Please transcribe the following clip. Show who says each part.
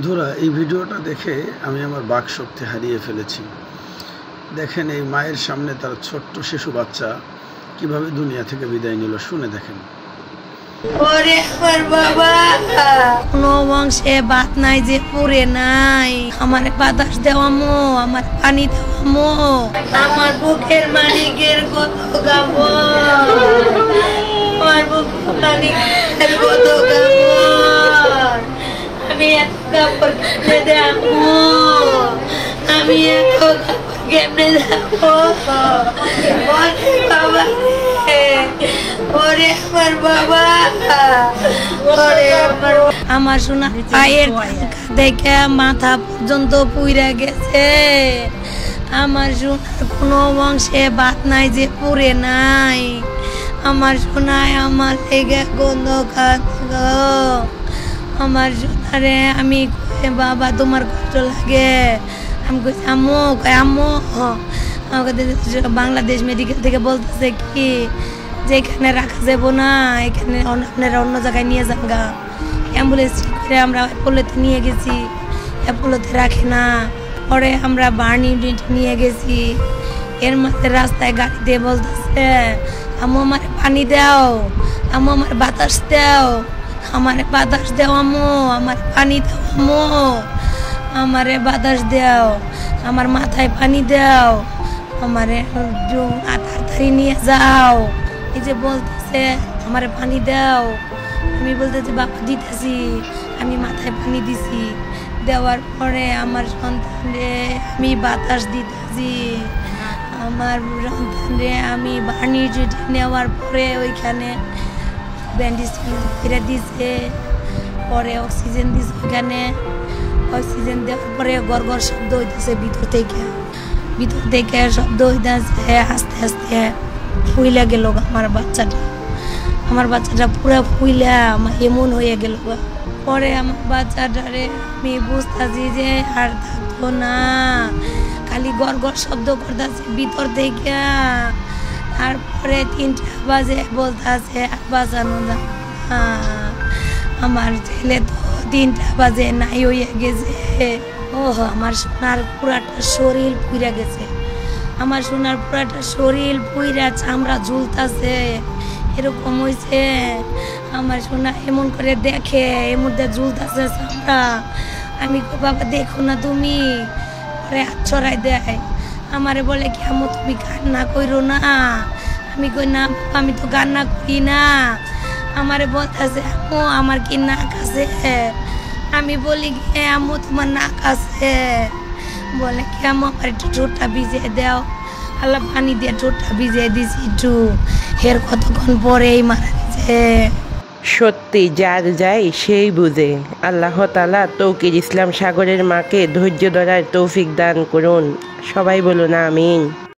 Speaker 1: বন্ধুরা, এই ভিডিওটা দেখে আমি আমার বাকশক্তি হারিয়ে ফেলেছি। দেখেন এই মায়ের সামনে তার ছোট্ট শিশু বাচ্চা কিভাবে দুনিয়া থেকে বিদায় নিল, শুনে দেখেন।
Speaker 2: ওরে আমার বাবা, কোনো বংশে বাত নাই যে পুরে নাই। আমার বাতাস দেওয়ামো, আমার পানি দেওয়ামো, আমার বুকের মালিকের কত গাবো, আমার বুকের মালিকের কত গাবো। আমি এত কাপড় কেমনে দেবো, আমি এত কাপড় কেমনে দেবো। ওরে বাবা, ওরে আমার বাবা, ওরে আমার সোনা পায়ের দেখে মাথা পর্যন্ত পুইরা গেছে। আমার সোনার কোনো বংশে বাত নাই যে পুরে নাই। আমার সোনায় আমার লেগে গন্ধ খাচ্ছিল। আমার সোনারে আমি বাবা তোমার কষ্ট লাগে। আমি কইছি আম্মু, আম্মু আমাকে বাংলাদেশ মেডিকেল থেকে বলতেছে কি যেখানে রাখা যাবো না, এখানে আপনারা অন্য জায়গায় নিয়ে যান গা। অ্যাম্বুলেন্স করে আমরা অ্যাপোলোতে নিয়ে গেছি, অ্যাপোলোতে রাখে না। পরে আমরা বার্ন ইউনিট নিয়ে গেছি। এর মধ্যে রাস্তায় গাড়ি দিয়ে বলতেছে আম্মু আমার পানি দাও, আম্মু আমার বাতাস দাও, আমার বাতাস দাও আম্মু, আমার পানি দাও আম্মু, আমারে বাতাস দাও, আমার মাথায় পানি দাও, আমারে তাড়াতাড়ি নিয়ে যাও। এই যে বলতেছে আমারে পানি দাও, আমি বলতেছি বাবা দিতেছি। আমি মাথায় পানি দিছি, দেওয়ার পরে আমার সন্তানরে আমি বাতাস দিতেছি। আমার সন্তানরে আমি বার্নি নেওয়ার পরে ওইখানে ব্যান্ডেজ ফিরে দিছে, পরে অক্সিজেন দিছে। ওইখানে অক্সিজেন দেওয়ার পরে গড় শব্দ হইতেছে ভিতর থেকে শব্দ হইতেছে। আস্তে আস্তে ফুইলা গেল আমার বাচ্চাটা পুরো ফুইলা এমন হয়ে গেল। পরে আমার বাচ্চাটারে আমি বুঝতেছি যে আর থাকতো না, খালি গড় শব্দ করতেছে ভিতর থেকে। তারপরে 3টা বাজে বলতেছে আর বাঁচানো না। আমার ছেলে তো 3টা বাজে নাই হয়ে গেছে। আমার সোনার পুরাটা শরীর পুইরা গেছে, আমার সোনার পুরাটা শরীর পুইরা চামড়া ঝুলতাছে এরকম হয়েছে। আমার সোনা এমন করে দেখে এর মধ্যে ঝুলতাছে চামড়া। আমি বাবা দেখো না তুমি, পরে হাত ছড়াই দেয়। আমারে বলে কি আম্মু তুমি কান্না করো না। আমি কই না আমি তো কান্না করি না। আমারে বলতেছে আম্মু আমার কি নাক আছে। আমি বলি কি আম্মু তোমার নাক আছে। বলে কি আম্মু আমার একটু ঠোঁটটা ভিজিয়ে দাও। আল্লাহ পানি দিয়ে ঠোঁটটা ভিজিয়ে দিছি একটু। এর কতক্ষণ পরেই মারা গেছে।
Speaker 3: সত্যি যার যায় সেই বুঝে। আল্লাহ তাআলা তৌকির ইসলাম সাগরের মাকে ধৈর্য ধরার তৌফিক দান করুন। সবাই বলুন আমিন।